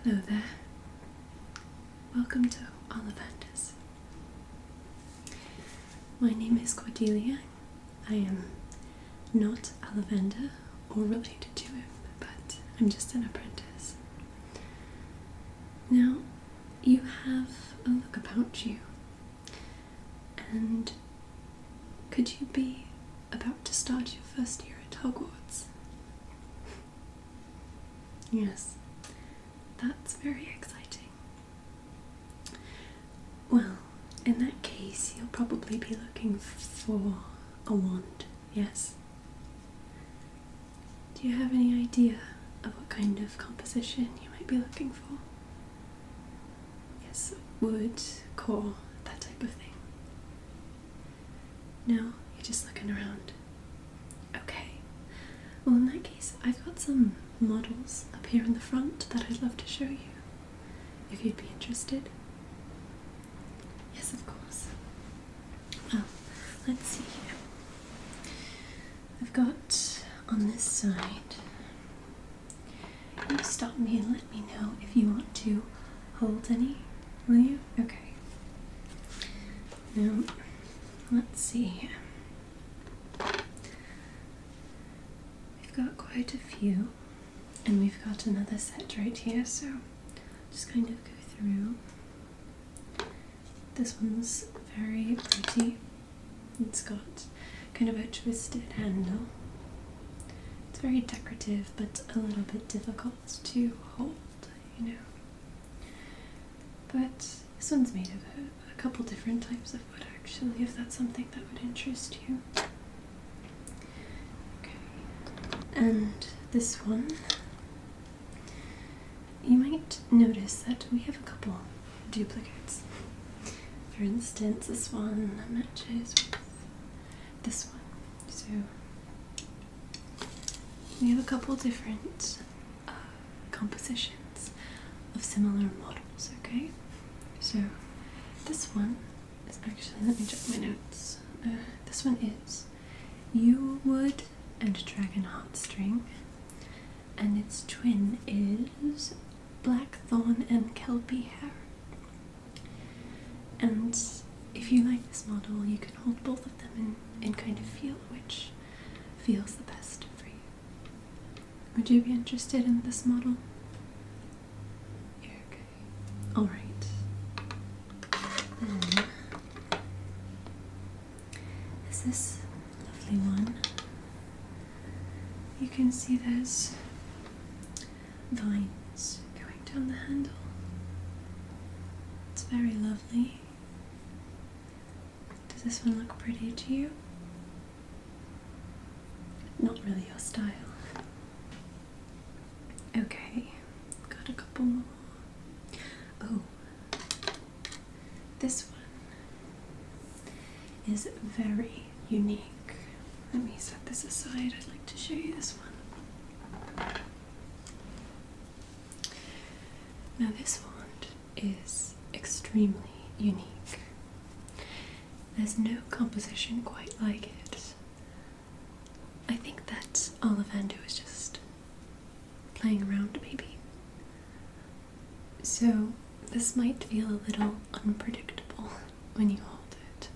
Hello there. Welcome to Ollivander's. My name is Cordelia. I am not Ollivander or related to him, but I'm just an apprentice. Now, you have a look about you, and could you be about to start your first year at Hogwarts? Yes, that's very exciting. Well, in that case, you'll probably be looking for a wand, yes? Do you have any idea of what kind of composition you might be looking for? Yes, wood, core, that type of thing. No, you're just looking around. Okay. Well, in that case, I've got some models up here in the front that I'd love to show you, if you'd be interested. Yes, of course. Well, let's see here. I've got on this side, you stop me and let me know if you want to hold any, will you? Okay. Now, let's see here. We've got quite a few, and we've got another set right here, so just kind of go through. This one's very pretty. It's got kind of a twisted handle. It's very decorative, but a little bit difficult to hold, you know. But this one's made of a couple different types of wood, actually, if that's something that would interest you. Okay. And this one, you might notice that we have a couple duplicates. For instance, this one matches with this one. So we have a couple different compositions of similar models, okay? So this one is actually, let me check my notes. This one is yew wood and dragon heartstring, and its twin is blackthorn and kelpie hair. And if you like this model, you can hold both of them and kind of feel which feels the best for you. Would you be interested in this model? Yeah, okay. Alright. Then there's this lovely one. You can see there's vines going down the handle. It's very lovely. Does this one look pretty to you? Not really your style. Okay, got a couple more. Oh, this one is very unique. Let me set this aside. I'd like to show you this one. Now this wand is extremely unique. There's no composition quite like it. I think that Ollivander was just playing around, maybe. So this might feel a little unpredictable when you hold it.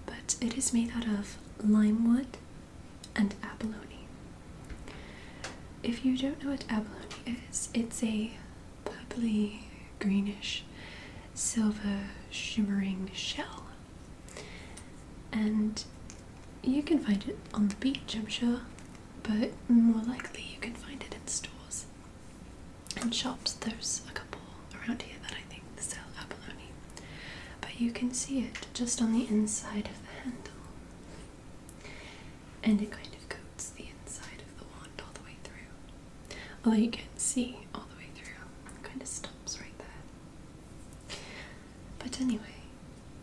But it is made out of lime wood and abalone. If you don't know what abalone is, it's a purpley, greenish, silver shimmering shell. And you can find it on the beach, I'm sure, but more likely you can find it in stores and shops. There's a couple around here that I think sell abalone, but you can see it just on the inside of the handle, and it kind of coats the inside of the wand all the way through. Although you can't see all the way through, it kind of stops right there. But anyway,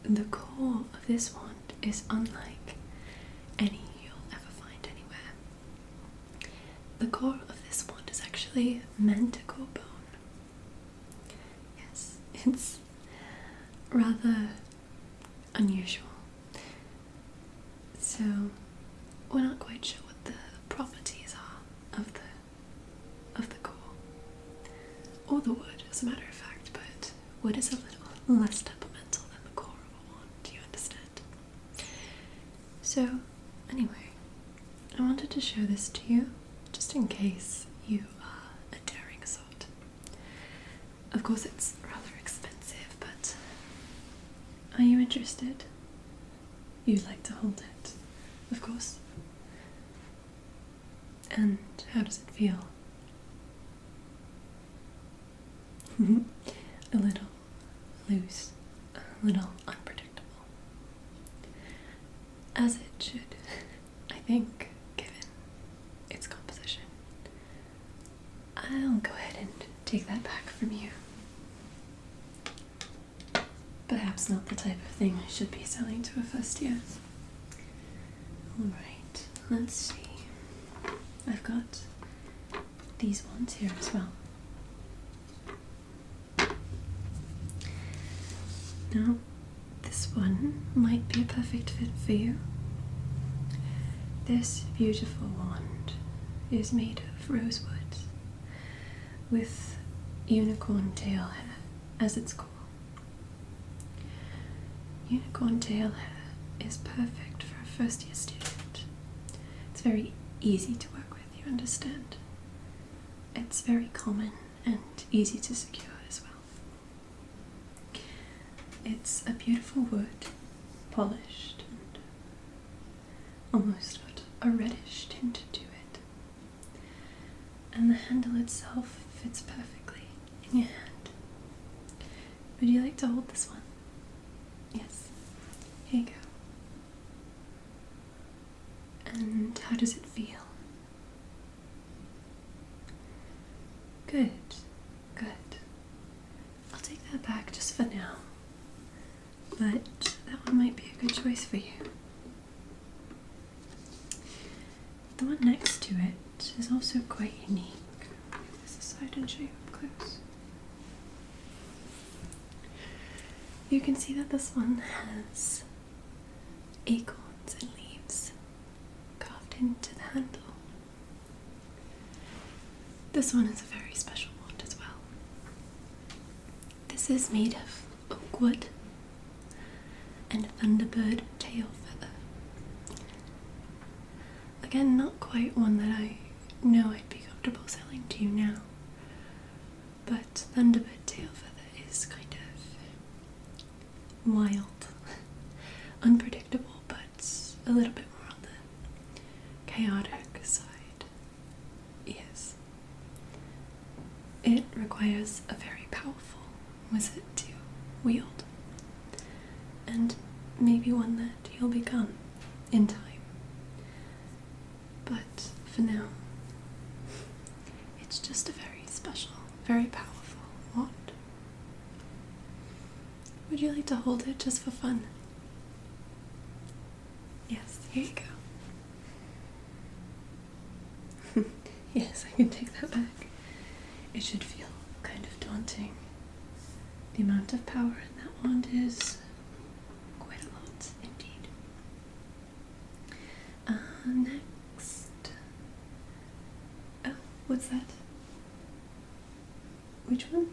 the core of this wand is unlike any you'll ever find anywhere. The core of this wand is actually manticore bone. Yes, it's rather unusual. So we're not quite sure what the properties are of the core. or the wood as a matter of fact, but wood is a little less temperamental than the core of a wand, do you understand? So, anyway, I wanted to show this to you, just in case you are a daring sort. Of course it's rather expensive, but are you interested? You'd like to hold it, of course. And how does it feel? A little loose, a little unpredictable. As it should, I think, given its composition. I'll go ahead and take that back from you. Perhaps not the type of thing I should be selling to a first year. Alright, let's see. I've got these ones here as well. Now, this one might be a perfect fit for you. This beautiful wand is made of rosewood with unicorn tail hair as its core. Unicorn tail hair is perfect for a first year student. It's very easy to work with, you understand? It's very common and easy to secure as well. It's a beautiful wood, polished and almost got a reddish tint to it. And the handle itself fits perfectly in your hand. Would you like to hold this one? Yes. Here you go. And how does it feel? Good, good. I'll take that back just for now. But that one might be a good choice for you. The one next to it is also quite unique. I'll move this aside and show you up close. You can see that this one has acorns and leaves carved into the handle. This one is a very special wand as well. This is made of oak wood and thunderbird tail feather. Again, not quite one that I know I'd be comfortable selling to you now, but thunderbird tail feather is kind of wild, unpredictable, but a little bit more on the chaotic side. Yes. It requires a very powerful wizard to wield, and maybe one that you'll become in time. But for now, it's just a very special, very powerful wand. Would you like to hold it just for fun? Yes, here you go. Yes, I can take that back. It should feel kind of daunting. The amount of power in that wand is quite a lot indeed. Next. Oh, what's that? Which one?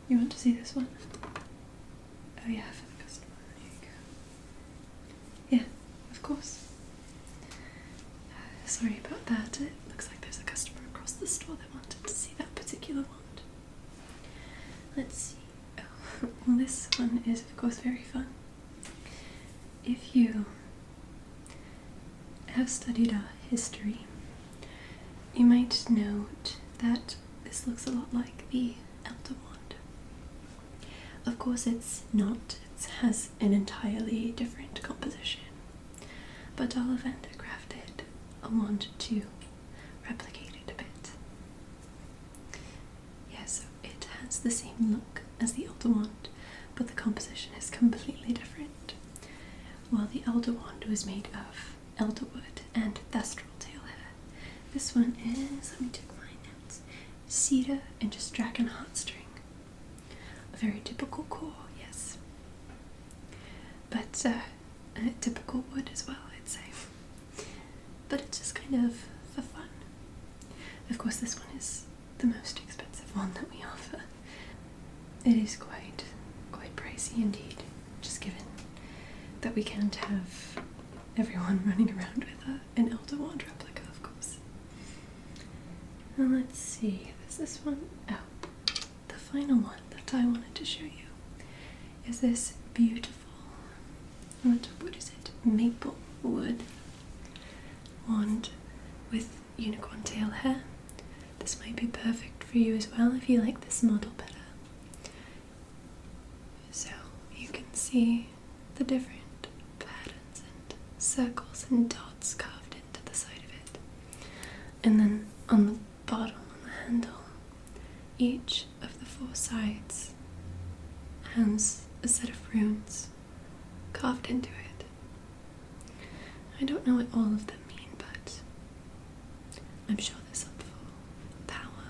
You want to see this one? Oh yeah, for the customer. There you go. Yeah, of course. Sorry about that. It looks like there's a customer across the store that wanted to see that particular wand. Let's see. Oh, well, this one is of course very fun. If you have studied our history, you might note that this looks a lot like the Elder Wand. Of course it's not, it has an entirely different composition, but Ollivander crafted a wand to replicate it a bit. Yeah, so it has the same look as the Elder Wand, but the composition is completely different. While the Elder Wand was made of elderwood and thestral tail hair, this one is, let me check my notes, cedar and just dragon heartstring. A very typical core, yes. But a typical wood as well, I'd say. But it's just kind of for fun. Of course, this one is the most expensive one that we offer. It is quite pricey indeed, just given that we can't have everyone running around with an Elder Wand replica, of course. And let's see, there's this one. Oh, the final one that I wanted to show you is this beautiful, what is it, maple wood wand with unicorn tail hair. This might be perfect for you as well if you like this model better. So you can see the different patterns and circles and dots carved into the side of it. And then on the bottom, on the handle, each of the 4 sides has a set of runes carved into it. I don't know what all of them mean, but I'm sure there's some for power,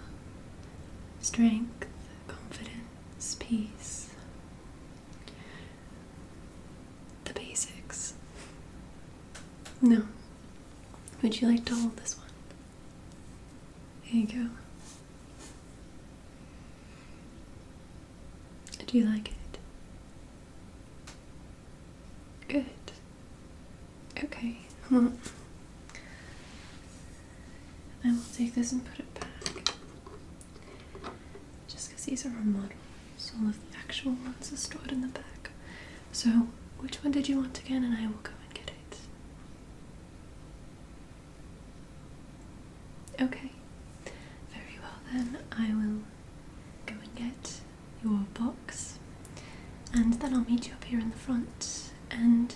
strength, confidence, peace. The basics. No. Would you like to hold this one? Here you go. Do you like it? Good. Okay, well, I will take this and put it back. Just because these are our models, all of the actual ones are stored in the back. So, which one did you want again, and I will go and get it. Okay, very well then, I will go and get your box, and then I'll meet you up here in the front. And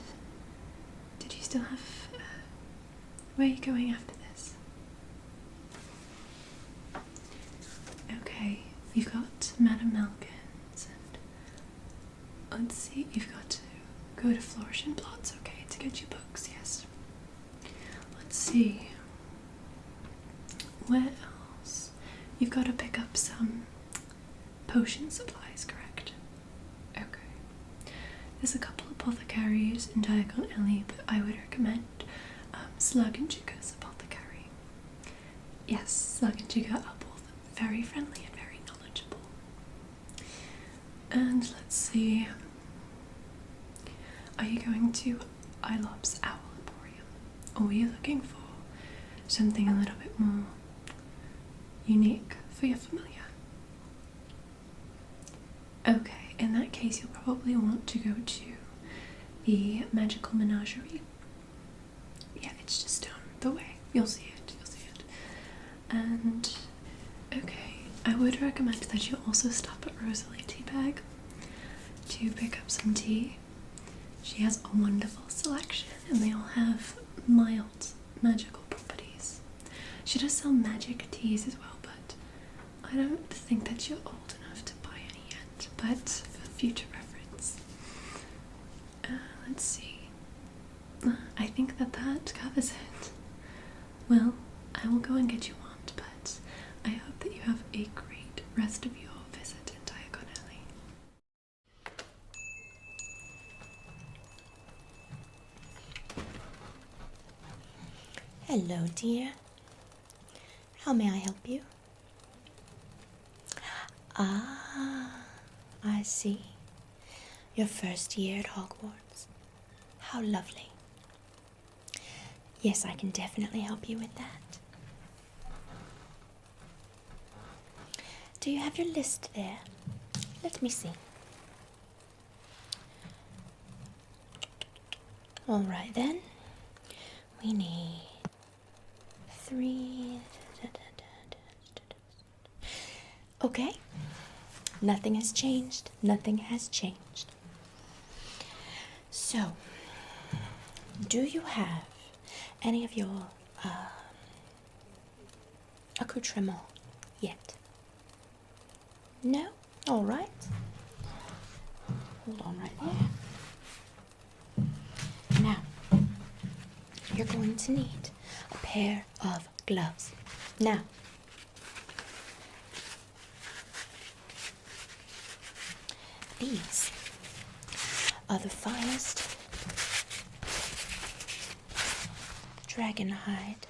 did you still have, where are you going after this? Okay, you've got Madame Malkin's, and let's see, you've got to go to Flourish and Blott, okay, to get your books, yes. Let's see, where else? You've got to pick up some potion supplies, correct? Okay. There's a couple of apothecaries in Diagon Alley, but I would recommend Slugg and Jigger's Apothecary. Yes, Slugg and Jigger are both very friendly and very knowledgeable. And let's see, are you going to Ilop's Owl Emporium, or are you looking for something a little bit more unique for your familiar? Okay, in that case you'll probably want to go to the Magical Menagerie. Yeah, it's just down the way. You'll see it, you'll see it. And, okay, I would recommend that you also stop at Rosa Lee Teabag to pick up some tea. She has a wonderful selection, and they all have mild magical properties. She does sell magic teas as well, but I don't think that you're old enough to buy any yet, but for future reference. Let's see. I think that covers it. Well, I will go and get you one, but I hope that you have a great rest of your visit in Diagon Alley. Hello, dear. How may I help you? Ah, I see. Your first year at Hogwarts. How lovely. Yes, I can definitely help you with that. Do you have your list there? Let me see. All right then. We need 3. Okay. Nothing has changed. Nothing has changed. So, do you have any of your accoutrement yet? No? All right. Hold on right there. Now, you're going to need a pair of gloves. Now, these are the finest dragon hide,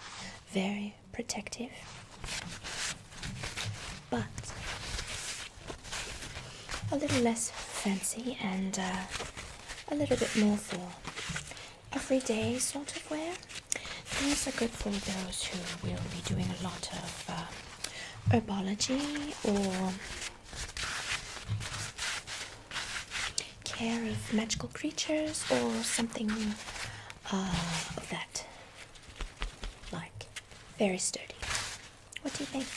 very protective. a little less fancy and a little bit more for everyday sort of wear. These are good for those who will be doing a lot of herbology or care of magical creatures or something of that like. Very sturdy. What do you think?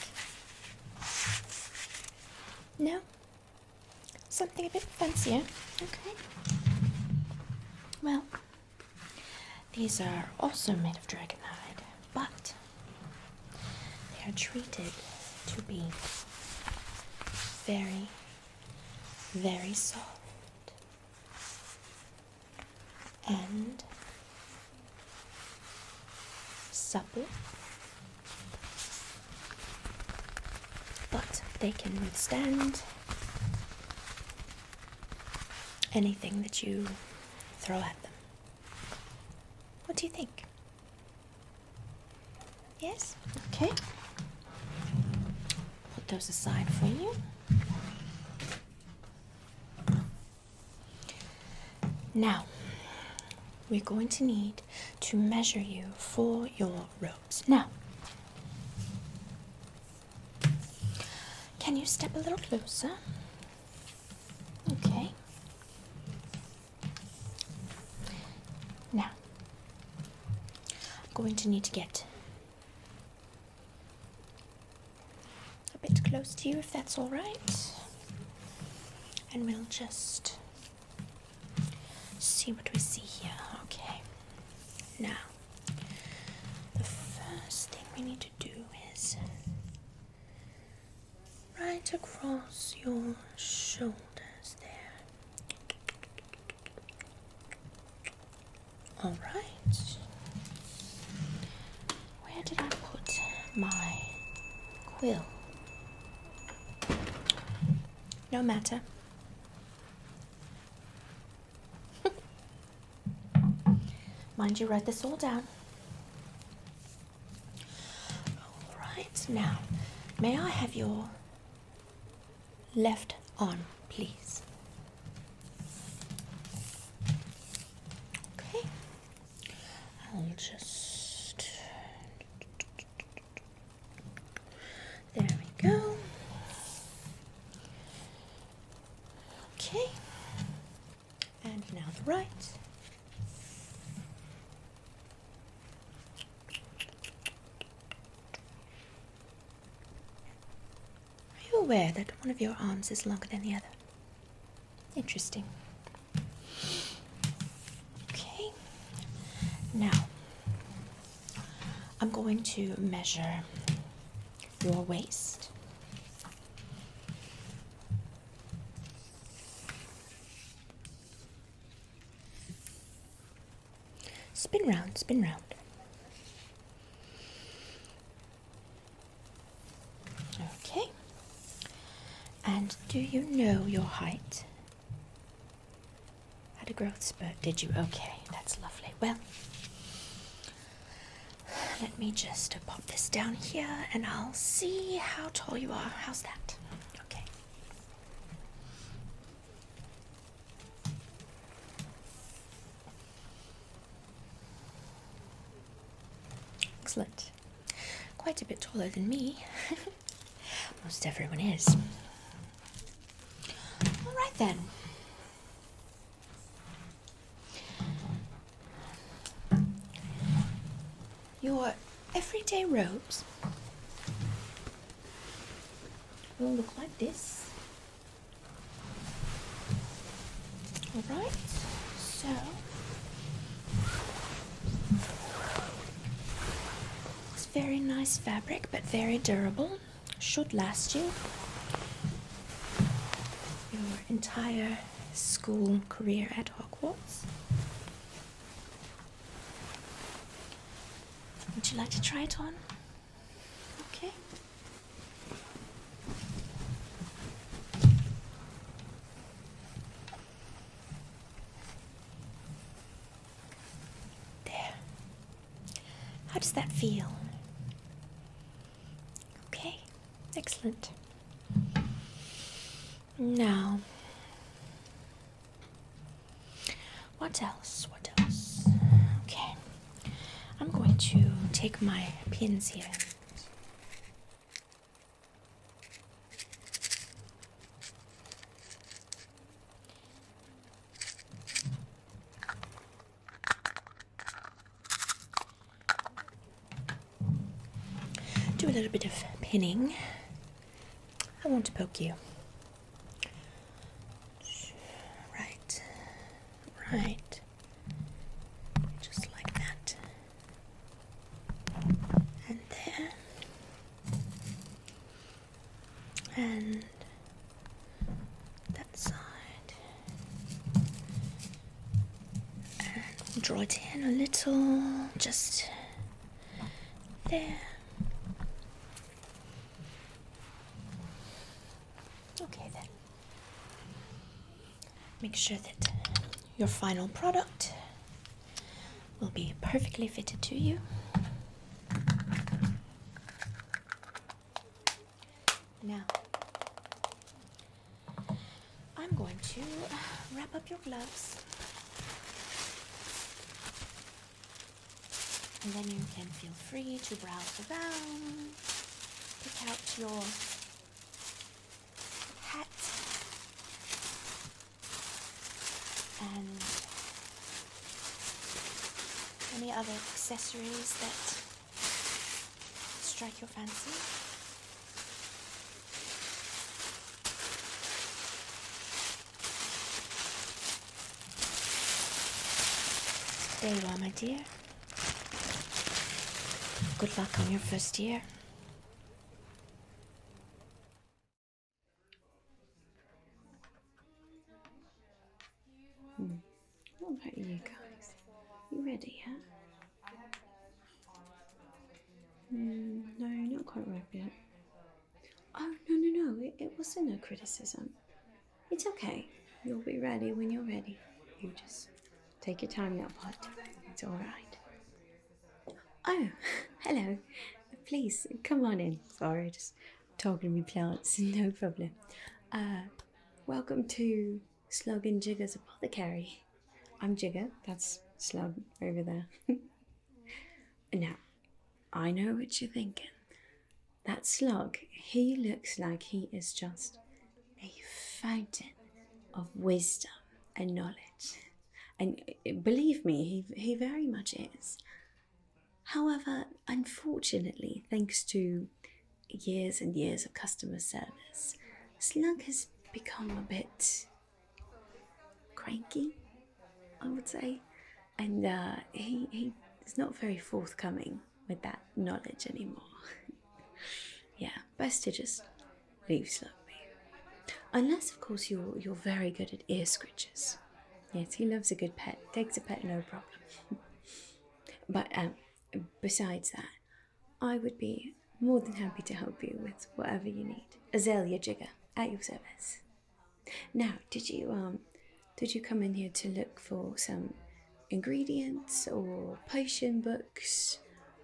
No? Something a bit fancier? Okay. Well, these are also made of dragonhide, but they are treated to be very, very soft and supple, but they can withstand anything that you throw at them. What do you think? Yes? Okay. Put those aside for you. Now, we're going to need to measure you for your robes. Now, can you step a little closer? Okay. Now, I'm going to need to get a bit close to you if that's all right. And we'll just see what we see here. Okay. Now, the first thing we need to do is right across your shoulders there. All right. Where did I put my quill? No matter. Mind you, write this all down. All right. Now, may I have your left arm, please? Okay. I'll just... There we go. Okay. And now the right. Are you aware that one of your arms is longer than the other? Interesting. Okay. Now, I'm going to measure your waist. Spin round, spin round. Okay. And do you know your height? Had a growth spurt, did you? Okay, that's lovely. Well, let me just pop this down here and I'll see how tall you are. How's that? Okay. Excellent. Quite a bit taller than me. Most everyone is. All right then. Your everyday robes will look like this. All right. So it's very nice fabric, but very durable. Should last you your entire school career at Hogwarts. Would you like to try it on? Okay. There. How does that feel? Okay, excellent. Now, What else? What else? Okay. I'm going to take my pins here. Do a little bit of pinning. I want to poke you. Right. Right. Just like that. And there. And that side. And draw it in a little. Just there. Okay then. Make sure that your final product will be perfectly fitted to you. Now, I'm going to wrap up your gloves. And then you can feel free to browse around, pick out your hat and any other accessories that strike your fancy. There you are, my dear. Good luck on your first year. What about you guys? You ready, yeah? No, not quite ripe yet. Oh, no, it wasn't a criticism. It's okay. You'll be ready when you're ready. You just take your time, little pot. It's all right. Oh, hello. Please, come on in. Sorry, just talking to me plants. No problem. Welcome to Slugg and Jigger's Apothecary. I'm Jigger. That's Slugg over there. Now, I know what you're thinking. That Slugg, he looks like he is just a fountain of wisdom and knowledge. And believe me, he very much is. However, unfortunately, thanks to years and years of customer service, Slugg has become a bit cranky, I would say. And he is not very forthcoming with that knowledge anymore. Yeah, best to just leave Slugg be. Unless, of course, you're very good at ear scritches. Yes, he loves a good pet. Takes a pet, no problem. But besides that, I would be more than happy to help you with whatever you need. Azalea Jigger, at your service. Now, did you come in here to look for some ingredients or potion books,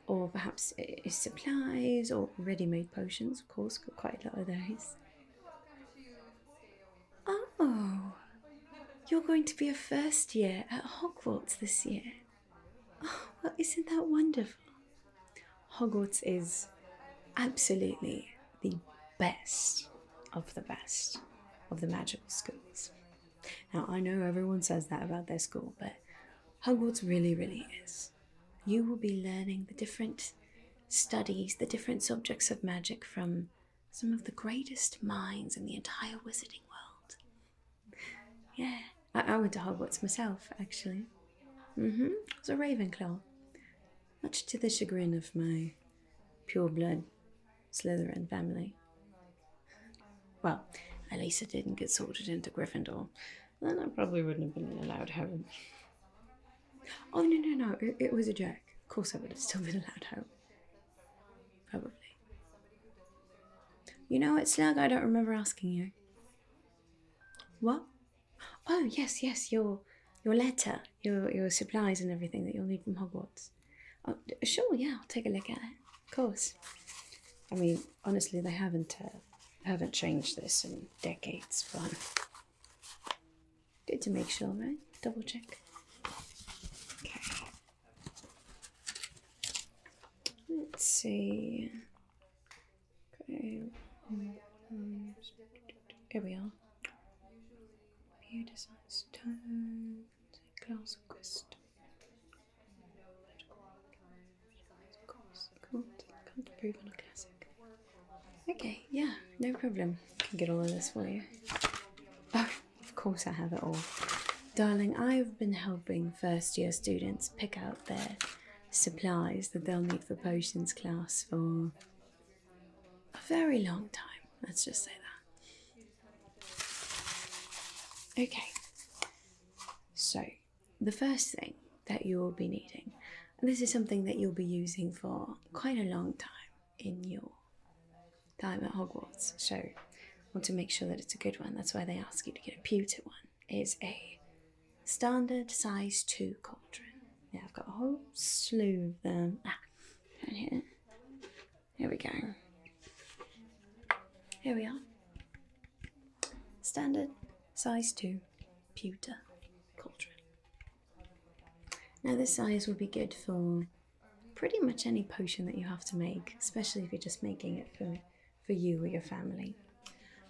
or perhaps supplies or ready-made potions? Of course, got quite a lot of those. Oh, you're going to be a first year at Hogwarts this year. Oh, well, isn't that wonderful? Hogwarts is absolutely the best of the magical schools. Now, I know everyone says that about their school, but Hogwarts really, really is. You will be learning the different studies, the different subjects of magic from some of the greatest minds in the entire wizarding world. Yeah, I went to Hogwarts myself, actually. I was a Ravenclaw, much to the chagrin of my pure-blood Slytherin family. Well, at least I didn't get sorted into Gryffindor. Then I probably wouldn't have been allowed home. Oh, no, it was a joke. Of course I would have still been allowed home. Probably. You know what, Slugg? I don't remember asking you. What? Oh, yes, your letter, your supplies and everything that you'll need from Hogwarts. Oh, sure, yeah, I'll take a look at it. Of course. I mean, honestly, they haven't changed this in decades, but good to make sure, right? Double check. let's see. Okay. Here we are. Beauty size tone. Glass of crystal. Can't improve on a classic. Okay, yeah, no problem. Can get all of this for you. Oh, of course I have it all. Darling, I've been helping first year students pick out their supplies that they'll need for potions class for a very long time. Let's just say that. Okay, so the first thing that you will be needing, and this is something that you'll be using for quite a long time in your time at Hogwarts, so I want to make sure that it's a good one. That's why they ask you to get a pewter one. Is a standard size 2 cauldron. Yeah, I've got a whole slew of them. Down here. Here we go. Here we are. Standard size 2 pewter cauldron. Now this size will be good for pretty much any potion that you have to make, especially if you're just making it for you or your family.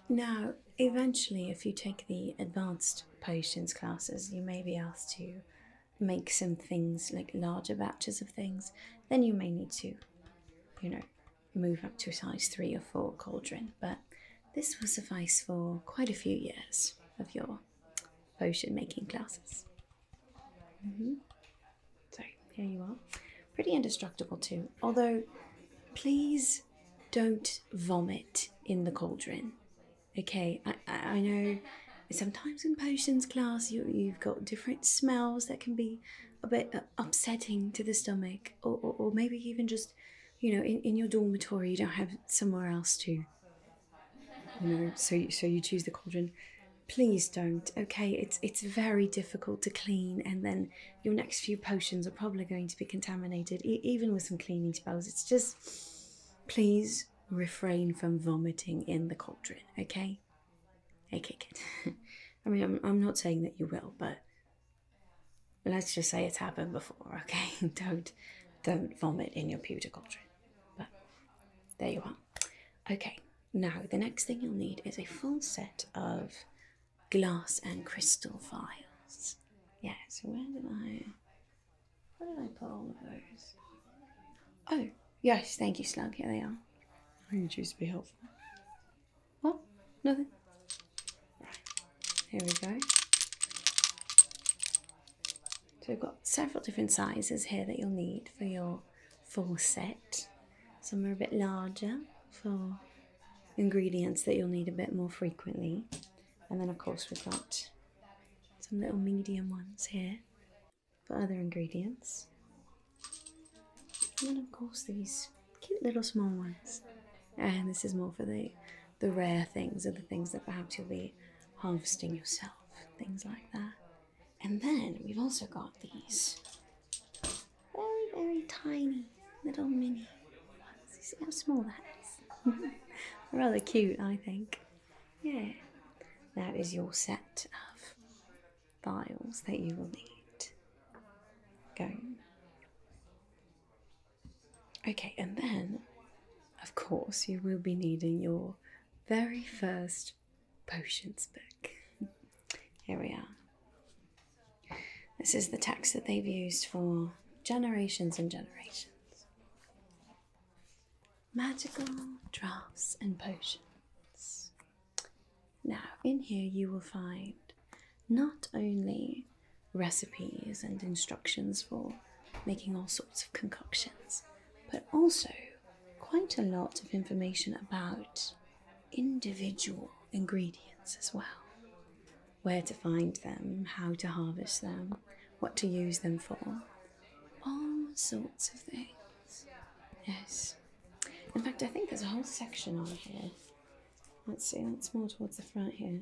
Now, eventually, if you take the advanced potions classes, you may be asked to make some things, like larger batches of things. Then you may need to, move up to a size 3 or 4 cauldron. But this will suffice for quite a few years of your potion making classes. So, here you are. Pretty indestructible too. Although, please don't vomit in the cauldron. Okay, I know sometimes in potions class you've got different smells that can be a bit upsetting to the stomach, or maybe even just, in your dormitory you don't have somewhere else to, so you choose the cauldron. Please don't, okay? It's very difficult to clean, and then your next few potions are probably going to be contaminated, even with some cleaning spells. It's just, please refrain from vomiting in the cauldron, okay? Okay, good. I mean, I'm not saying that you will, but let's just say it's happened before, okay? Don't vomit in your pewter cauldron. But there you are. Okay, now the next thing you'll need is a full set of glass and crystal vials. Yeah, so where did I put all of those? Oh, yes, thank you, Slugg. Here they are. You choose to be helpful. What? Nothing? Right, here we go. So we've got several different sizes here that you'll need for your full set. Some are a bit larger for ingredients that you'll need a bit more frequently. And then of course we've got some little medium ones here for other ingredients. And then of course these cute little small ones. And this is more for the rare things, or the things that perhaps you'll be harvesting yourself, things like that. And then we've also got these very, very tiny little mini ones. You see how small that is? Rather cute, I think. Yeah. That is your set of vials that you will need. Going. Okay, and then, of course, you will be needing your very first potions book. Here we are. This is the text that they've used for generations and generations. Magical drafts and potions. Now, in here you will find not only recipes and instructions for making all sorts of concoctions, but also quite a lot of information about individual ingredients as well. Where to find them, how to harvest them, what to use them for, all sorts of things. Yes. In fact, I think there's a whole section on here. Let's see, that's more towards the front here.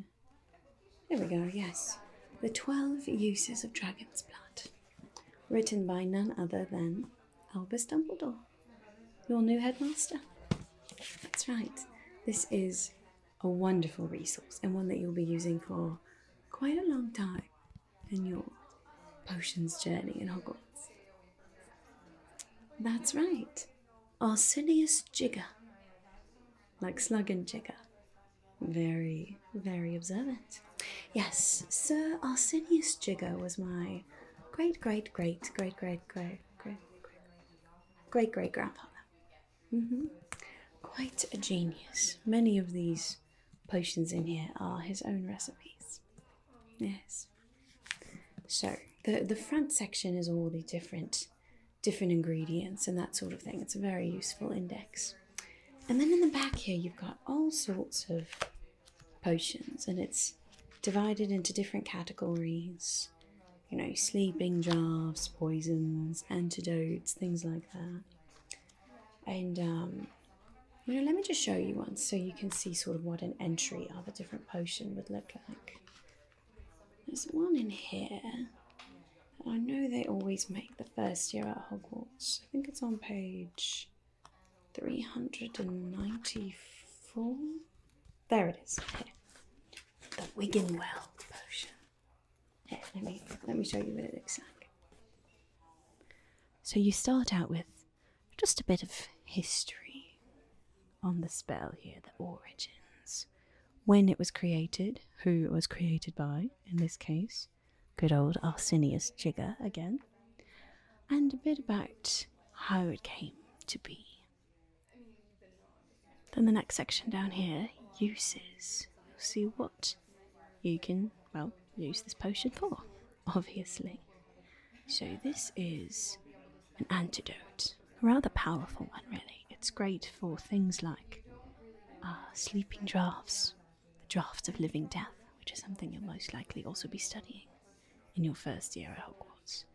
Here we go, yes. The 12 Uses of Dragon's Blood. Written by none other than Albus Dumbledore, your new headmaster. That's right. This is a wonderful resource, and one that you'll be using for quite a long time in your potions journey in Hogwarts. That's right. Arsenius Jigger. Like Slugg and Jigger. Very, very observant. Yes, Sir Arsenius Jigger was my great-great-great-great-great-great-great-great-great-grandfather. Quite a genius. Many of these potions in here are his own recipes. Yes. So the front section is all the different ingredients and that sort of thing. It's a very useful index. And then in the back here you've got all sorts of potions, and it's divided into different categories. You know, sleeping draughts, poisons, antidotes, things like that. And you know, let me just show you one so you can see sort of what an entry of a different potion would look like. There's one in here. I know they always make the first year at Hogwarts. I think it's on page 394. There it is. Here. The Wiggenweld potion. Here, let me show you what it looks like. So you start out with just a bit of history on the spell here, the origins. When it was created, who it was created by, in this case, good old Arsenius Jigger again, and a bit about how it came to be. Then the next section down here, uses. You'll see what you can, well, use this potion for, obviously. So this is an antidote, a rather powerful one really. It's great for things like sleeping draughts, the draughts of living death, which is something you'll most likely also be studying in your first year at Hogwarts.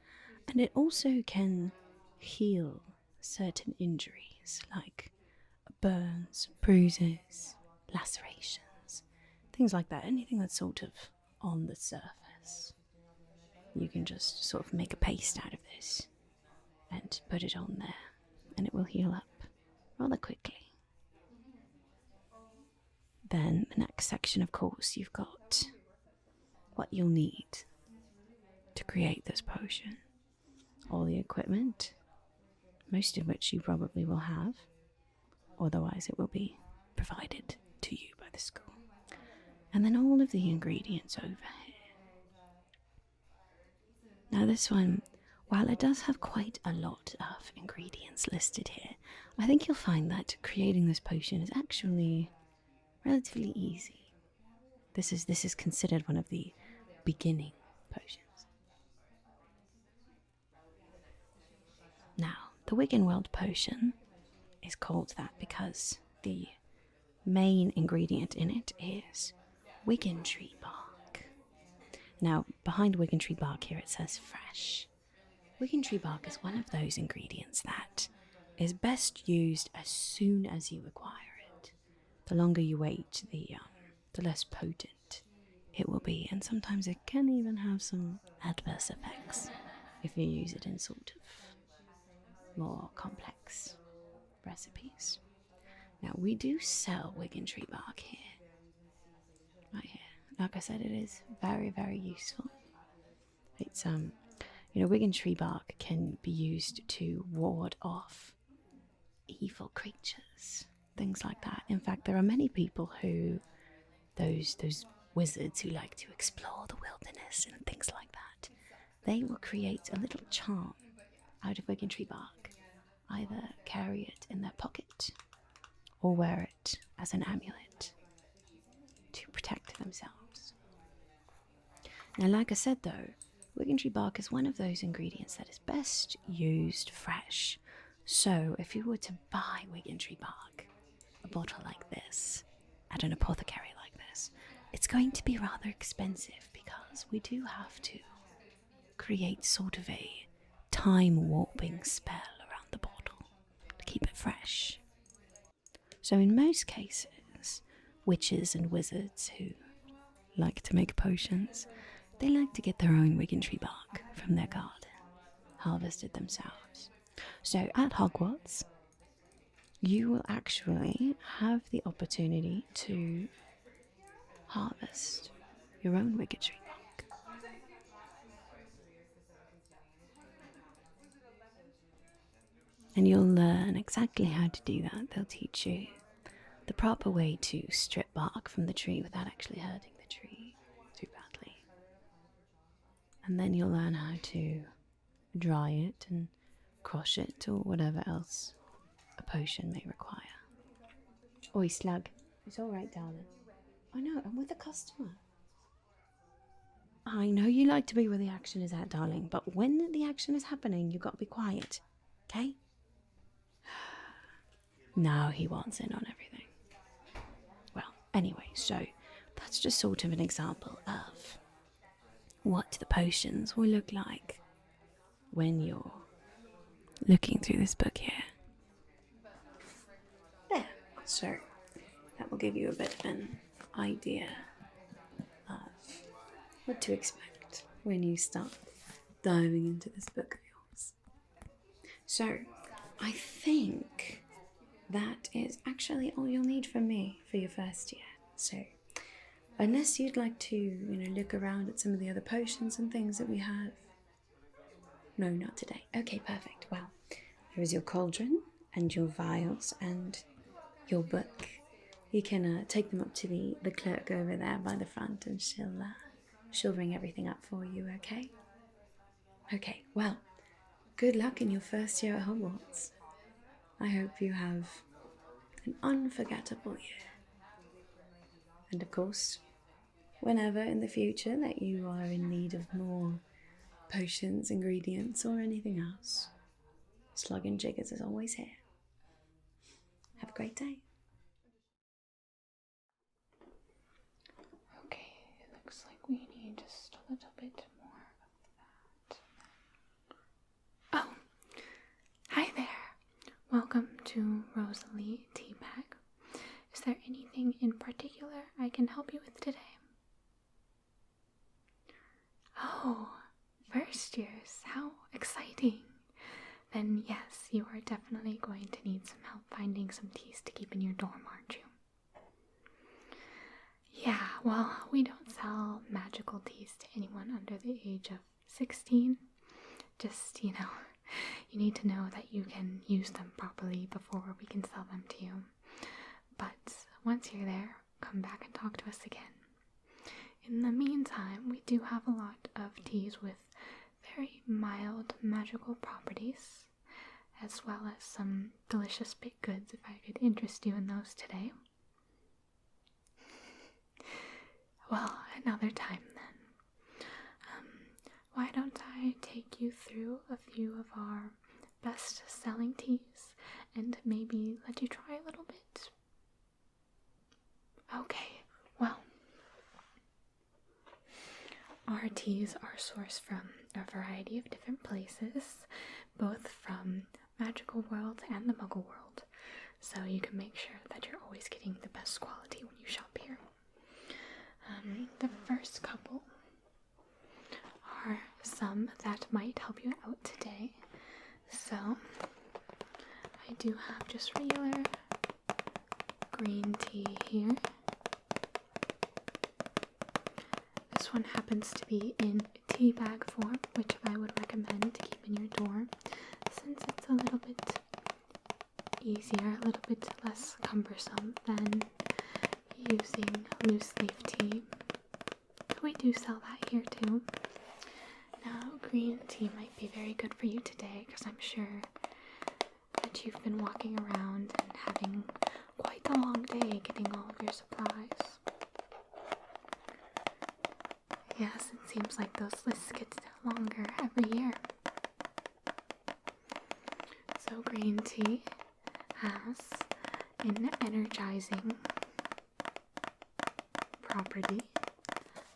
And it also can heal certain injuries like burns, bruises, lacerations, things like that. Anything that's sort of on the surface. You can just sort of make a paste out of this and put it on there, and it will heal up rather quickly. Then the next section, of course, you've got what you'll need to create this potion. All the equipment, most of which you probably will have, otherwise it will be provided to you by the school. And then all of the ingredients over here. Now this one, while it does have quite a lot of ingredients listed here, I think you'll find that creating this potion is actually relatively easy. This is considered one of the beginning potions. Now, the Wiggenweld potion is called that because the main ingredient in it is Wiggen tree bark. Now, behind Wiggen tree bark here it says fresh. Wiggen tree bark is one of those ingredients that is best used as soon as you acquire it. The longer you wait, the less potent it will be, and sometimes it can even have some adverse effects if you use it in sort of more complex recipes. Now, we do sell Wiggen tree bark here. Right here. Like I said, it is very, very useful. It's, you know, Wiggen tree bark can be used to ward off evil creatures, things like that. In fact, there are many people who, those wizards who like to explore the wilderness and things like that, they will create a little charm out of Wiggen tree bark. Either carry it in their pocket or wear it as an amulet to protect themselves. Now, like I said though, Wiggen tree bark is one of those ingredients that is best used fresh. So if you were to buy Wiggen tree bark, a bottle like this, at an apothecary like this, it's going to be rather expensive because we do have to create sort of a time warping spell around the bottle to keep it fresh. So in most cases, witches and wizards who like to make potions, they like to get their own Wiggen tree bark from their garden, harvested themselves. So at Hogwarts, you will actually have the opportunity to harvest your own Wiggen tree bark. And you'll learn exactly how to do that. They'll teach you the proper way to strip bark from the tree without actually hurting the tree too badly. And then you'll learn how to dry it and crush it or whatever else a potion may require. Oi, Slugg. It's alright, darling. I know, I'm with a customer. I know you like to be where the action is at, darling, but when the action is happening, you've got to be quiet, okay? Now he wants in on everything. Well, anyway, so that's just sort of an example of what the potions will look like when you're looking through this book here. There, so that will give you a bit of an idea of what to expect when you start diving into this book of yours. So, I think that is actually all you'll need from me for your first year. So, unless you'd like to, look around at some of the other potions and things that we have. No, not today. Okay, perfect. Well, there is your cauldron and your vials and your book. You can take them up to the clerk over there by the front, and she'll ring everything up for you, okay? Okay, well, good luck in your first year at Hogwarts. I hope you have an unforgettable year. And of course, whenever in the future that you are in need of more potions, ingredients, or anything else, Slugg and Jiggers is always here. Have a great day. Okay, it looks like we need just a little bit more of that. Oh, hi there. Welcome to Rosa Lee Teabag. Is there anything in particular I can help you with today? Oh, first years, how exciting. Then yes, you are definitely going to need some help finding some teas to keep in your dorm, aren't you? Yeah, well, we don't sell magical teas to anyone under the age of 16. Just, you need to know that you can use them properly before we can sell them to you. But once you're there, come back and talk to us again. In the meantime, we do have a lot of teas with very mild magical properties, as well as some delicious baked goods if I could interest you in those today. Well, another time then. Why don't I take you through a few of our best-selling teas and maybe let you try a little bit? Okay, well, our teas are sourced from a variety of different places, both from Magical World and the Muggle World, so you can make sure that you're always getting the best quality when you shop here. The first couple are some that might help you out today. So, I do have just regular green tea here. This one happens to be in tea bag form, which I would recommend to keep in your dorm, since it's a little bit easier, a little bit less cumbersome than using loose leaf tea. We do sell that here too. Now, green tea might be very good for you today, because I'm sure that you've been walking around and having quite a long day getting all of your supplies. Yes, it seems like those lists get longer every year. So green tea has an energizing property.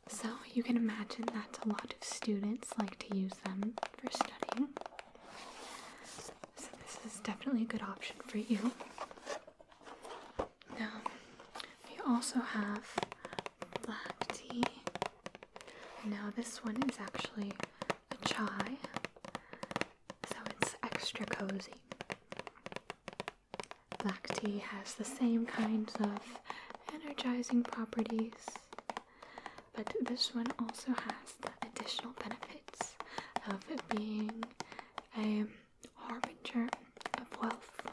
So you can imagine that a lot of students like to use them for studying. So this is definitely a good option for you. Now, we also have black tea. Now this one is actually a chai, so it's extra cozy. Black tea has the same kinds of energizing properties, but this one also has the additional benefits of it being a harbinger of 12th.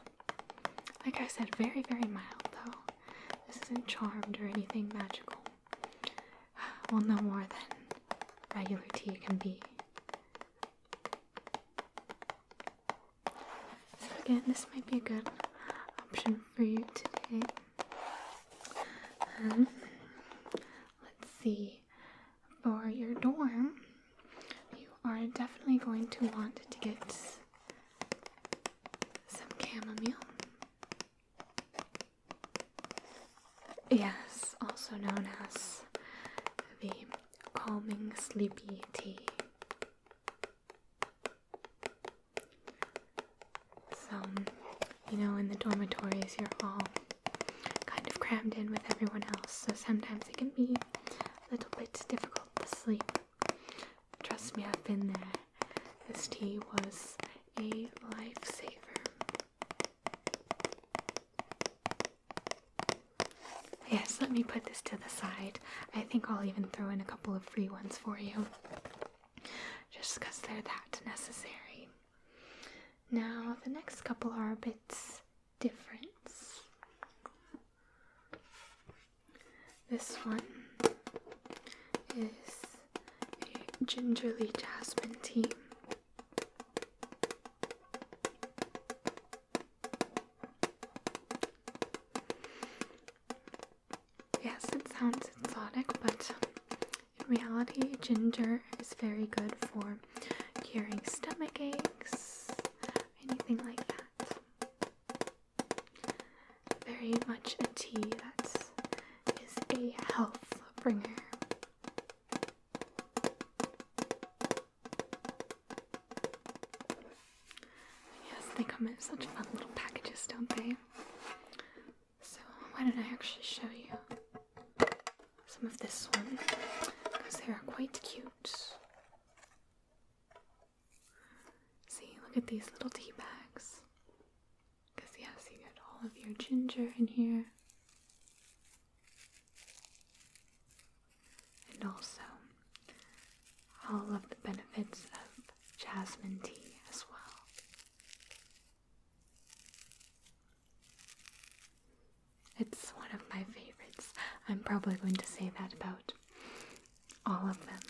Like I said, very, very mild though. This isn't charmed or anything magical. Well, no more than regular tea can be. So again, this might be a good option for you today. Let's see. For your dorm, you are definitely going to want to get some chamomile. Yes, also known as the calming sleepy tea. So, you know, in the dormitories, you're all kind of crammed in with everyone else, so sometimes it can be a little bit difficult to sleep. Trust me, I've been there. This tea was a lifesaver. Yes, let me put this to the side. I think I'll even throw in a couple of free ones for you, just because they're that necessary. Now, the next couple are a bit different. This one is a gingerly jasmine tea. Yes, it sounds exotic, but in reality, ginger is very good for curing stomach aches, anything like that. Very much a tea that is a health bringer. Yes, they come in such fun little packages, don't they? So why don't I actually show you some of this one, because they are quite cute. See, look at these little tea bags. Because yes, you get all of your ginger in here. And also all of the benefits of jasmine tea as well. It's one of my favorites. I'm probably going to say that about all of them,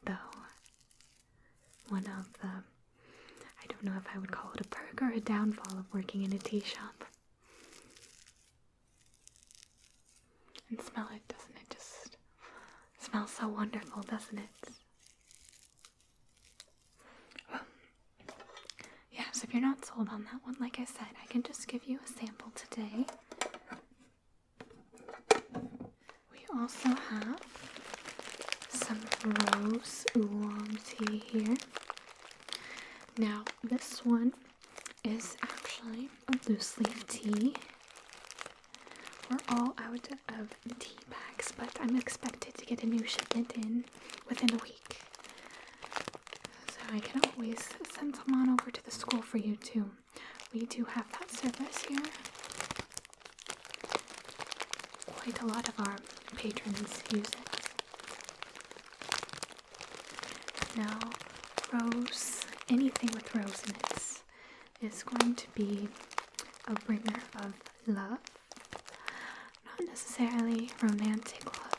though. One of the, I don't know if I would call it a perk or a downfall of working in a tea shop. And smell it, doesn't it? Just smells so wonderful, doesn't it? Well, yeah, so if you're not sold on that one, like I said, I can just give you a sample today. We also have some rose oolong tea here. Now, this one is actually a loose leaf tea. We're all out of the tea bags, but I'm expected to get a new shipment in within a week. So I can always send some on over to the school for you too. We do have that service here. Quite a lot of our patrons use it. Now, rose, anything with rose in it, is going to be a bringer of love. Not necessarily romantic love,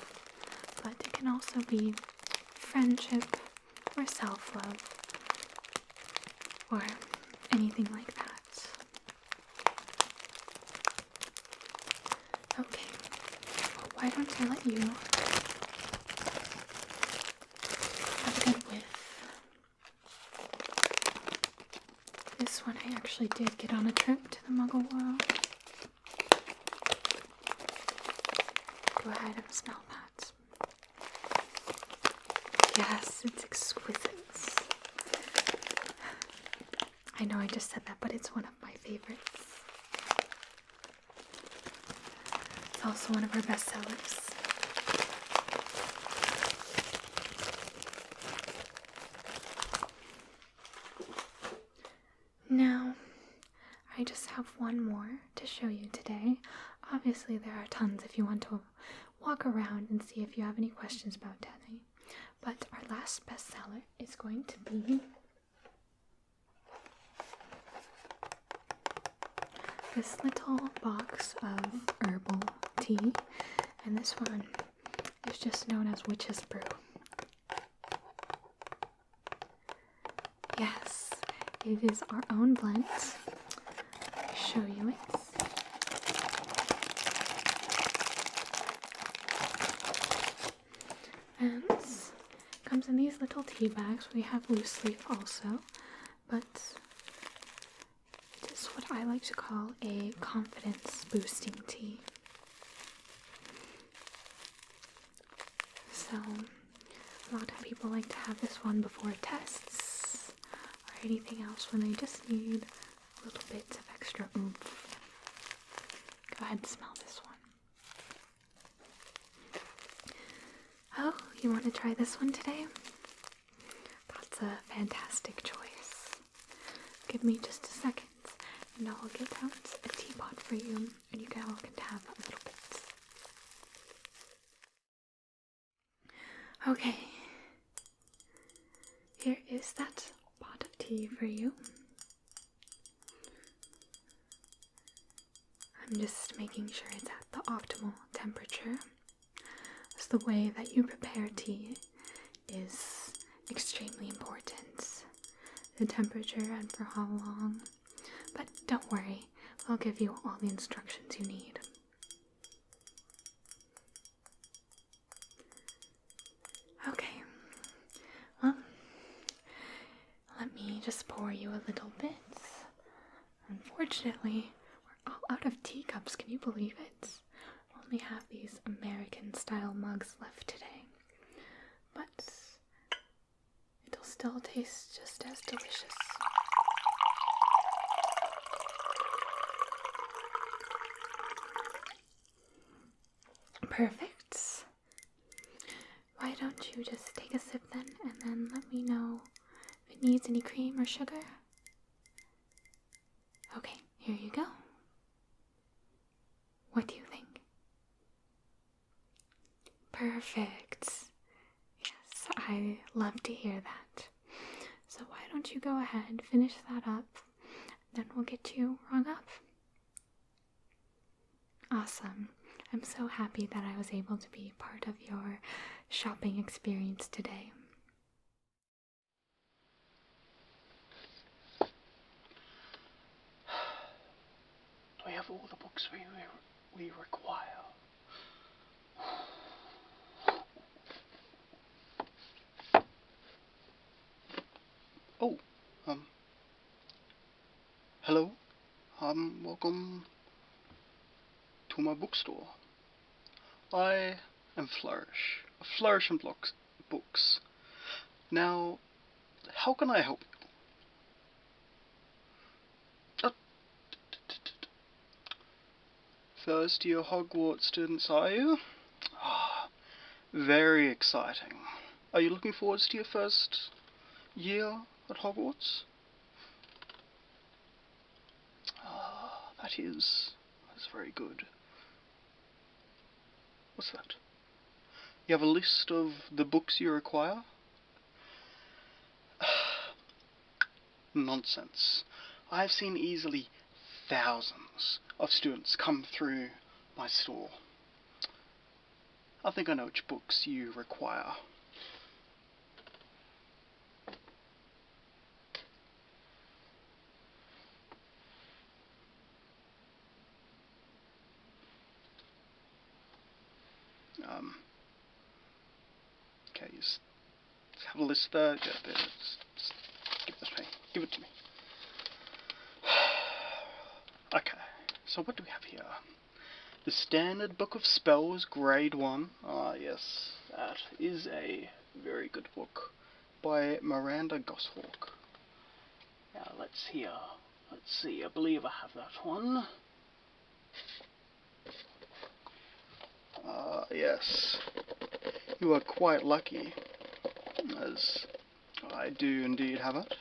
but it can also be friendship or self-love or anything like that. Okay, well, why don't I let you have a good whiff. This one I actually did get on a trip to the Muggle world. Go ahead and smell that. Yes, it's exquisite. I know I just said that, but it's one of my favorites. It's also one of our best sellers. Now, I just have one more to show you today. Obviously, there are tons if you want to walk around and see if you have any questions about Danny. But our last bestseller is going to be this little box of herbal tea, and this one is just known as Witch's Brew. Yes, it is our own blend. Let me show you it. And it comes in these little tea bags. We have loose leaf also, but it is what I like to call a confidence boosting tea. So a lot of people like to have this one before tests or anything else when they just need a little bit of extra oomph. Go ahead and smell this one. Oh, you want to try this one today? That's a fantastic choice. Give me just a second and I'll get out a teapot for you and you all can have a little bit. Okay, here is that pot of tea for you. I'm just making sure it's at the optimal temperature. As the way that you prepare tea is extremely important. The temperature and for how long. But don't worry, we'll give you all the instructions you need. Okay, well, let me just pour you a little bit. Unfortunately, we're all out of teacups, can you believe it? We only have these American-style mugs left today, but it'll still taste just as delicious. Perfect. Why don't you just take a sip then, and then let me know if it needs any cream or sugar? Okay, here you go. What do you think? Perfect. Yes, I love to hear that. So why don't you go ahead, finish that up, then we'll get you rung up. Awesome. I'm so happy that I was able to be part of your shopping experience today. Do we have all the books we require? Oh, hello, welcome to my bookstore. I am Flourish and Blott books. Now, how can I help you? First year Hogwarts students, are you? Ah, very exciting. Are you looking forward to your first year at Hogwarts? Ah, that's very good. What's that? You have a list of the books you require? Nonsense. I've seen easily thousands of students come through my store. I think I know which books you require. Okay, just have a list there. Just give it to me. Okay, so what do we have here? The Standard Book of Spells, Grade 1. Ah, yes, that is a very good book by Miranda Goshawk. Now, let's see, I believe I have that one. Yes, you are quite lucky, as I do indeed have it.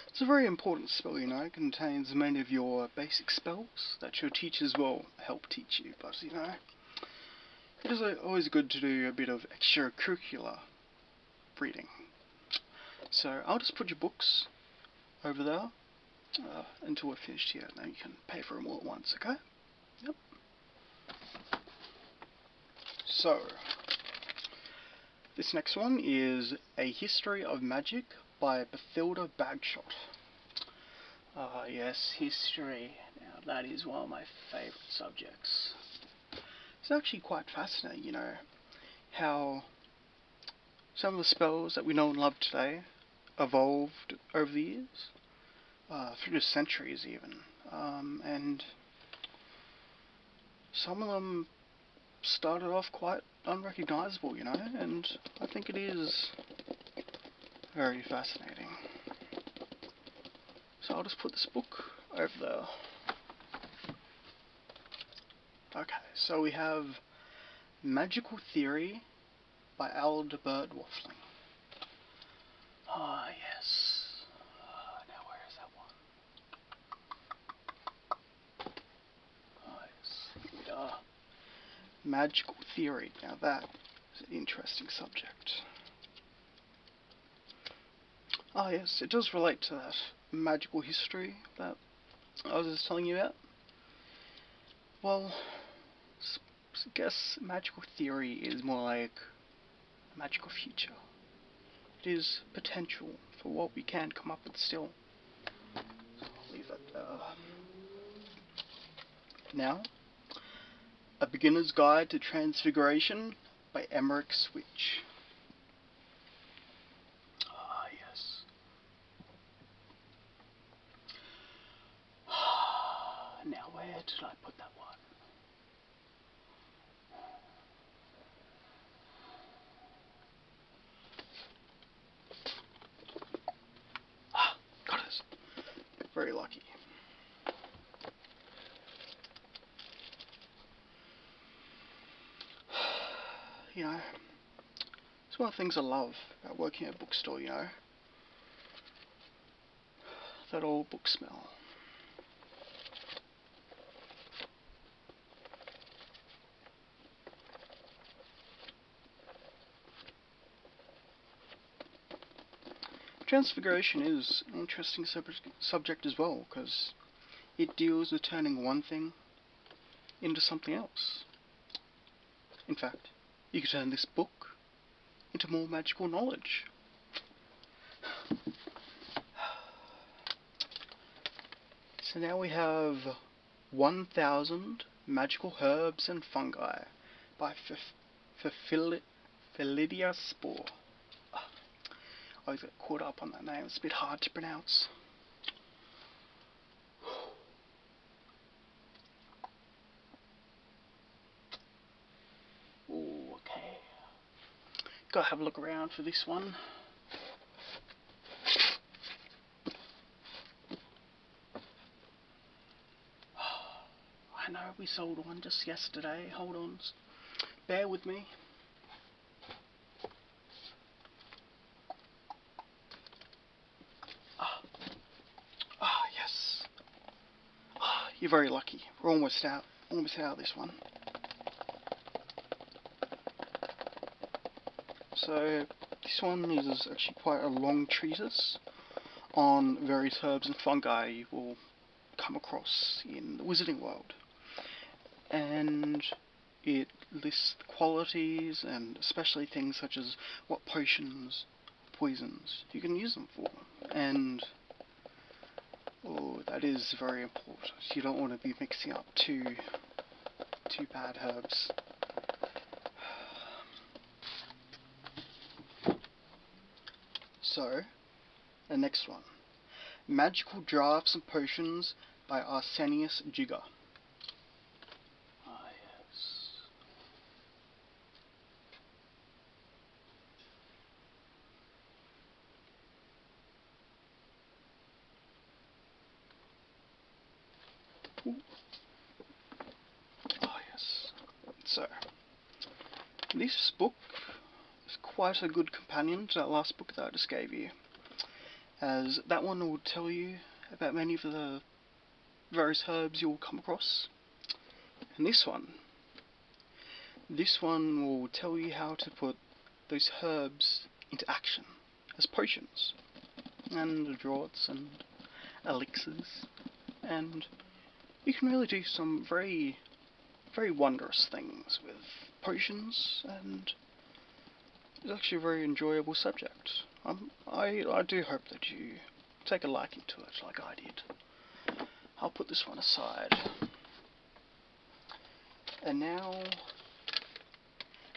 It's a very important spell, you know. It contains many of your basic spells that your teachers will help teach you, but, you know, it is always good to do a bit of extracurricular reading. So I'll just put your books over there, until we're finished here. Then you can pay for them all at once, okay? Yep. So, this next one is A History of Magic by Bathilda Bagshot. Yes, history. Now that is one of my favourite subjects. It's actually quite fascinating, you know, how some of the spells that we know and love today evolved over the years, through the centuries even, and some of them started off quite unrecognisable, you know, and I think it is very fascinating. So I'll just put this book over there. Okay, so we have Magical Theory by Aldebert Waffling. Ah, yes. Now where is that one? Ah, yes. Here we are. Magical Theory. Now that is an interesting subject. Ah, yes, it does relate to that magical history that I was just telling you about. Well, I guess magical theory is more like a magical future. It is potential for what we can come up with still. So I'll leave that there. Now, A Beginner's Guide to Transfiguration by Emmerich Switch. Ah, yes. Now, where did I put that one? Got it. Very lucky. You know, it's one of the things I love about working at a bookstore, you know. That old book smell. Transfiguration is an interesting subject as well, because it deals with turning one thing into something else. In fact, you could turn this book into more magical knowledge. So now we have 1000 Magical Herbs and Fungi by Fluidity. I always get caught up on that name, it's a bit hard to pronounce. Ooh, okay. Gotta have a look around for this one. I know we sold one just yesterday, hold on. Bear with me. Yes. You're very lucky. We're almost out of this one. So this one is actually quite a long treatise on various herbs and fungi you will come across in the wizarding world. And it lists the qualities and especially things such as what potions, poisons you can use them for. And oh, that is very important. You don't want to be mixing up two bad herbs. So, the next one. Magical Drafts and Potions by Arsenius Jigger. Ah, yes. Ooh. Oh, yes. So, this book is quite a good companion to that last book that I just gave you, as that one will tell you about many of the various herbs you'll come across. And this one will tell you how to put those herbs into action as potions and draughts and elixirs, and you can really do some very, very wondrous things with potions, and it's actually a very enjoyable subject. I do hope that you take a liking to it like I did. I'll put this one aside. And now,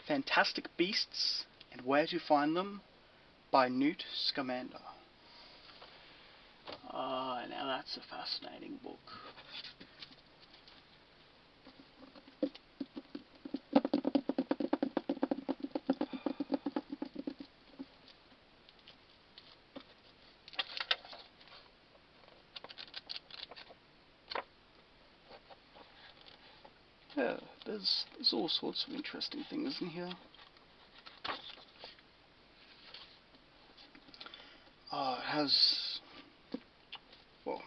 Fantastic Beasts and Where to Find Them by Newt Scamander. Now that's a fascinating book. Yeah, there's all sorts of interesting things in here. It has, well,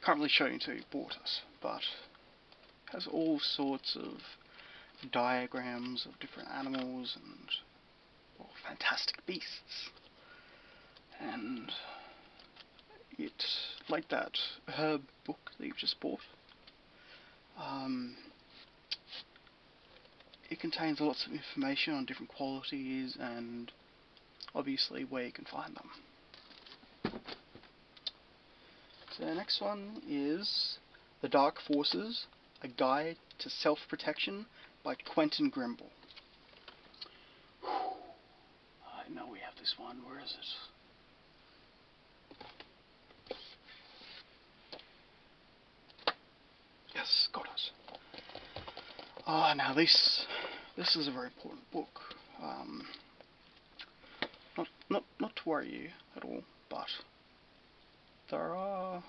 can't really show you until you bought it, but it has all sorts of diagrams of different animals and, well, fantastic beasts. And it, like that herb book that you've just bought, it contains lots of information on different qualities and obviously where you can find them. So the next one is The Dark Forces, A Guide to Self-Protection by Quentin Grimble. I know we have this one. Where is it? Yes, got it. Now this is a very important book. Not to worry you at all, but there are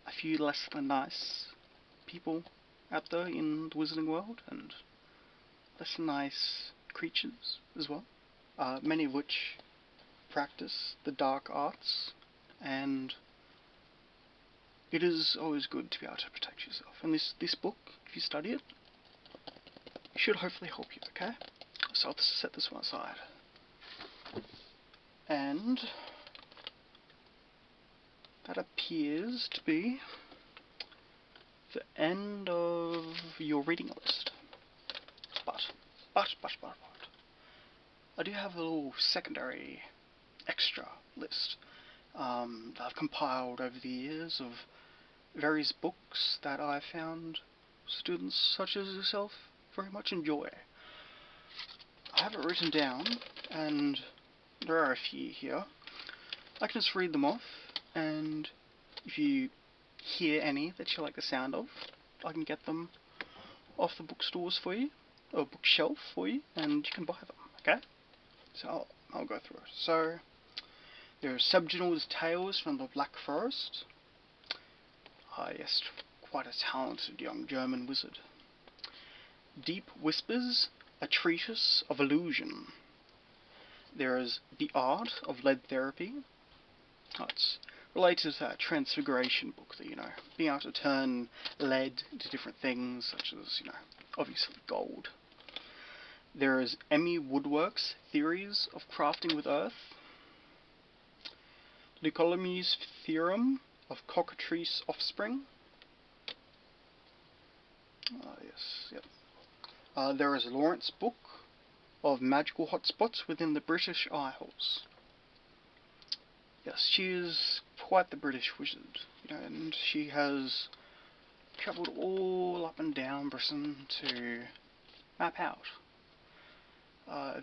a few less than nice people out there in the wizarding world, and less than nice creatures as well, many of which practice the dark arts, and it is always good to be able to protect yourself. And this book, if you study it, it should hopefully help you, okay? So I'll just set this one aside. And that appears to be the end of your reading list. But, I do have a little secondary extra list that I've compiled over the years of various books that I found students such as yourself very much enjoy. I have it written down, and there are a few here. I can just read them off, and if you hear any that you like the sound of, I can get them off the bookstores for you, or bookshelf for you, and you can buy them, okay? So I'll go through it. So, there are Subgenal's Tales from the Black Forest. Yes, quite a talented young German wizard. Deep Whispers, A Treatise of Illusion. There is The Art of Lead Therapy. It's related to that transfiguration book that, being able to turn lead into different things, such as, obviously gold. There is Emmy Woodwork's Theories of Crafting with Earth. Ptolemy's Theorem of Cockatrice Offspring. Yes, yep. There is Lawrence's book of magical hotspots within the British Isles. Yes, she is quite the British wizard, and she has travelled all up and down Britain to map out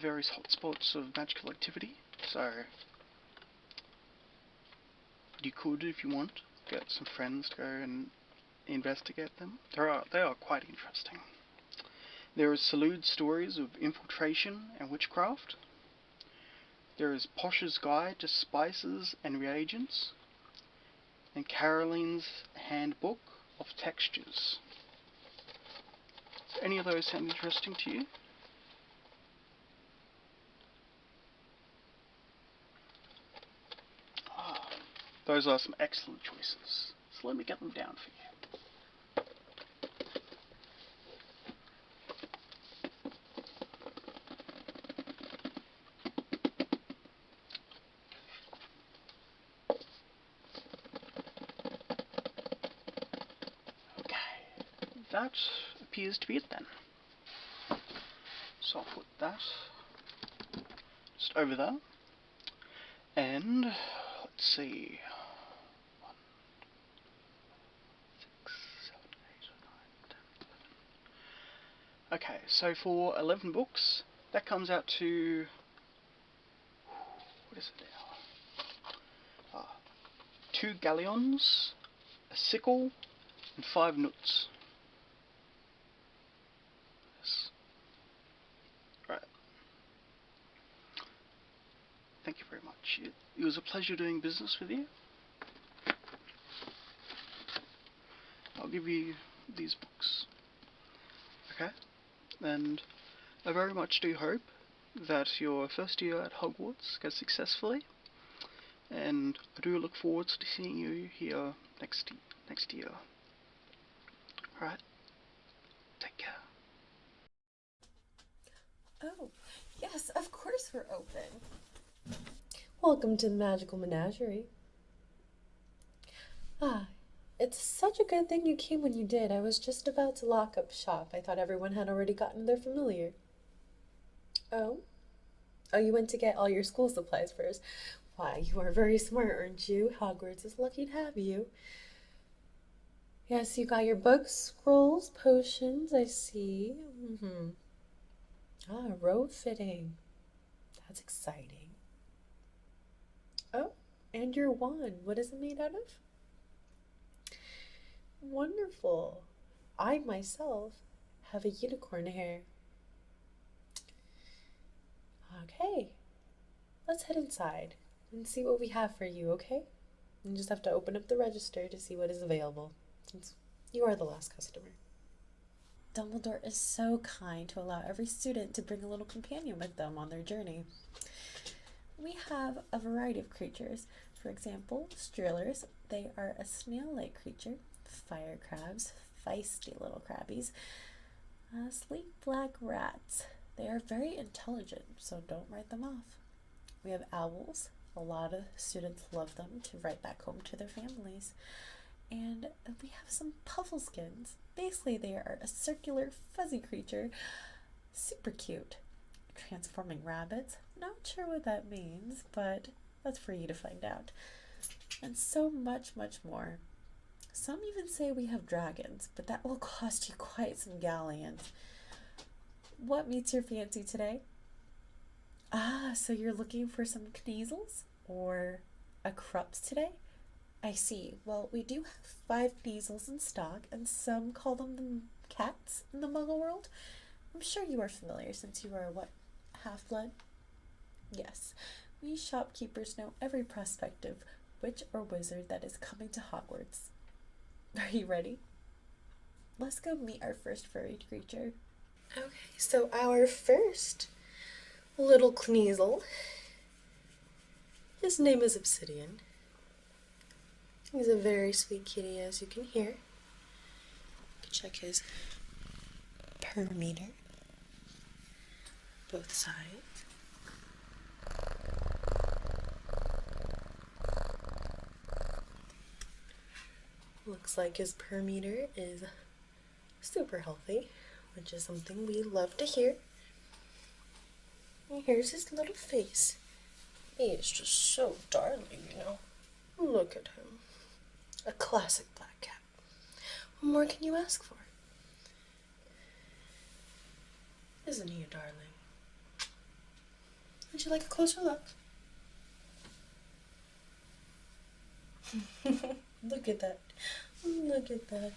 various hotspots of magical activity. So you could, if you want, get some friends to go and investigate them. They are quite interesting. There is Salud's Stories of Infiltration and Witchcraft. There is Posh's Guide to Spices and Reagents, and Caroline's Handbook of Textures. Do any of those sound interesting to you? Those are some excellent choices. So let me get them down for you. that appears to be it then. So I'll put that just over there. And let's see. 1, 6, 7, 8, 9, 10, 11. Okay, so for 11 books, that comes out to, what is it now? 2 galleons, a sickle, and 5 nuts. Yes. Right. Thank you very much. It was a pleasure doing business with you. I'll give you these books. Okay? And I very much do hope that your first year at Hogwarts goes successfully. And I do look forward to seeing you here next year. Alright? Take care. Oh, yes, of course we're open. Welcome to the Magical Menagerie. Ah, it's such a good thing you came when you did. I was just about to lock up shop. I thought everyone had already gotten their familiar. Oh? Oh, you went to get all your school supplies first. Why, you are very smart, aren't you? Hogwarts is lucky to have you. Yes, you got your books, scrolls, potions, I see. Ah, robe fitting. That's exciting. Oh, and your wand. What is it made out of? Wonderful. I myself have a unicorn hair. Okay, let's head inside and see what we have for you, okay? You just have to open up the register to see what is available, since you are the last customer. Dumbledore is so kind to allow every student to bring a little companion with them on their journey. We have a variety of creatures. For example, Strillers. They are a snail-like creature. Fire crabs, feisty little crabbies. Sleek black rats. They are very intelligent, so don't write them off. We have owls. A lot of students love them to write back home to their families. And we have some puffleskins. Basically, they are a circular, fuzzy creature. Super cute. Transforming rabbits. Not sure what that means, but that's for you to find out. And so much, much more. Some even say we have dragons, but that will cost you quite some galleons. What meets your fancy today? Ah, so you're looking for some kneazles or a krups today? I see. Well, we do have 5 kneazles in stock, and some call them the cats in the Muggle world. I'm sure you are familiar since you are, what, half-blood? Yes, we shopkeepers know every prospective witch or wizard that is coming to Hogwarts. Are you ready? Let's go meet our first furry creature. Okay, so our first little Kneazle, his name is Obsidian. He's a very sweet kitty, as you can hear. You can check his purr meter, both sides. Looks like his purr meter is super healthy, which is something we love to hear. And here's his little face. He is just so darling, you know. Look at him. A classic black cat. What more can you ask for? Isn't he a darling? Would you like a closer look? Look at that. Look at that.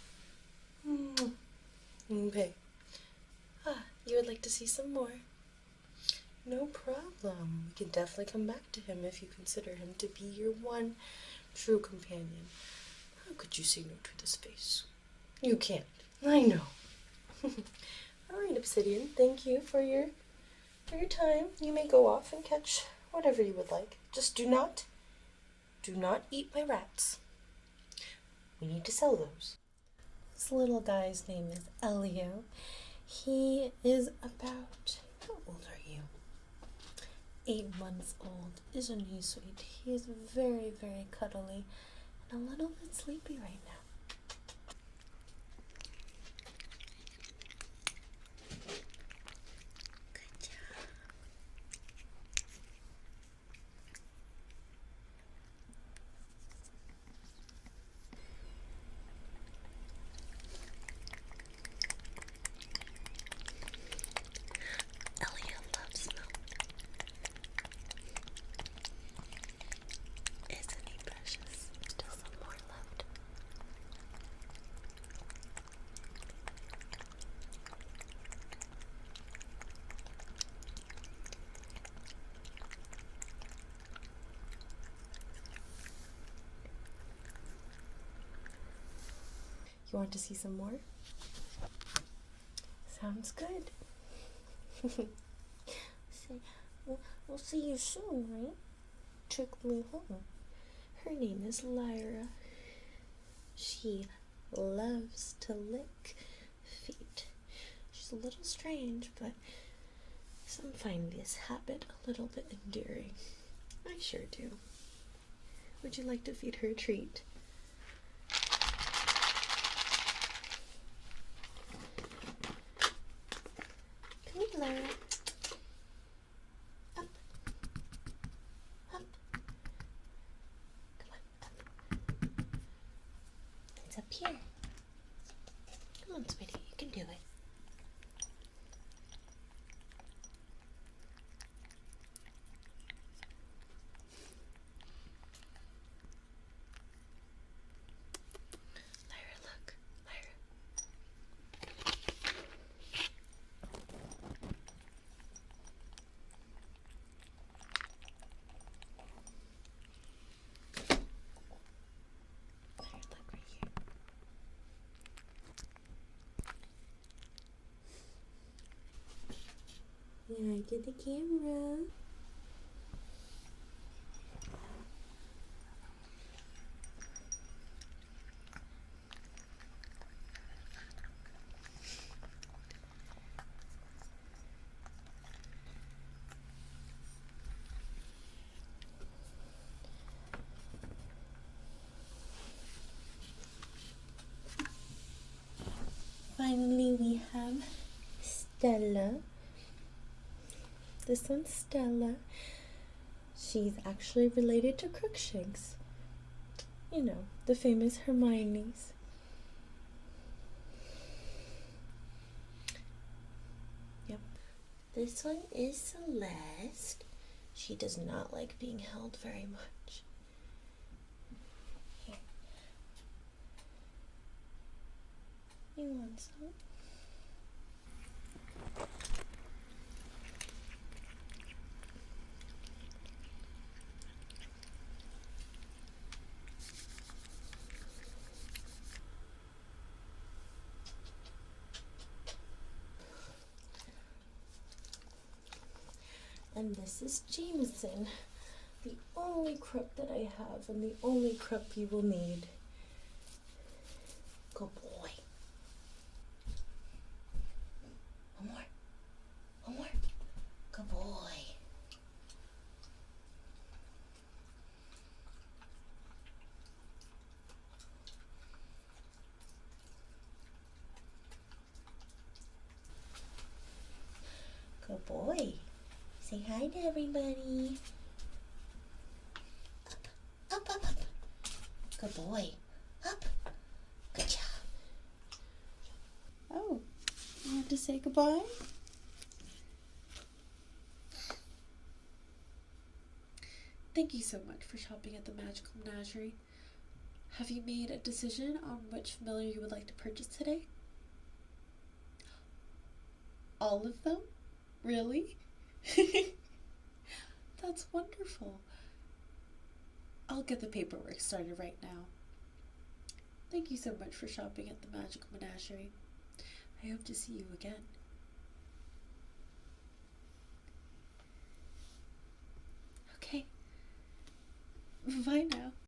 Okay. Ah, you would like to see some more? No problem. We can definitely come back to him if you consider him to be your one true companion. How could you say no to this face? You can't. I know. Alright, Obsidian. Thank you for your time. You may go off and catch whatever you would like. Just do not eat my rats. We need to sell those. This little guy's name is Elio. He is about, how old are you? 8 months old. Isn't he sweet? He is very, very cuddly and a little bit sleepy right now. You want to see some more? Sounds good. We'll see you soon, right? Take me home. Her name is Lyra. She loves to lick feet. She's a little strange, but some find this habit a little bit endearing. I sure do. Would you like to feed her a treat? Come here, Lyra. Up. Up. Come on, up. It's up here. Come on, sweetie, you can do it. Lyra, look. Lyra. Lyra, look right here. Yeah, get the camera. Finally, we have Stella. This one's Stella. She's actually related to Crookshanks. You know, the famous Hermione's. Yep. This one is Celeste. She does not like being held very much. Here. You want some? And this is Jameson, the only crook that I have and the only crook you will need. Good boy. One more. One more. Good boy. Good boy. Say hi to everybody. Up, up, up, up. Good boy. Up. Good job. Oh, you want to say goodbye? Thank you so much for shopping at the Magical Menagerie. Have you made a decision on which familiar you would like to purchase today? All of them? Really? That's wonderful. I'll get the paperwork started right now. Thank you so much for shopping at the Magical Menagerie. I hope to see you again. Okay. Bye now.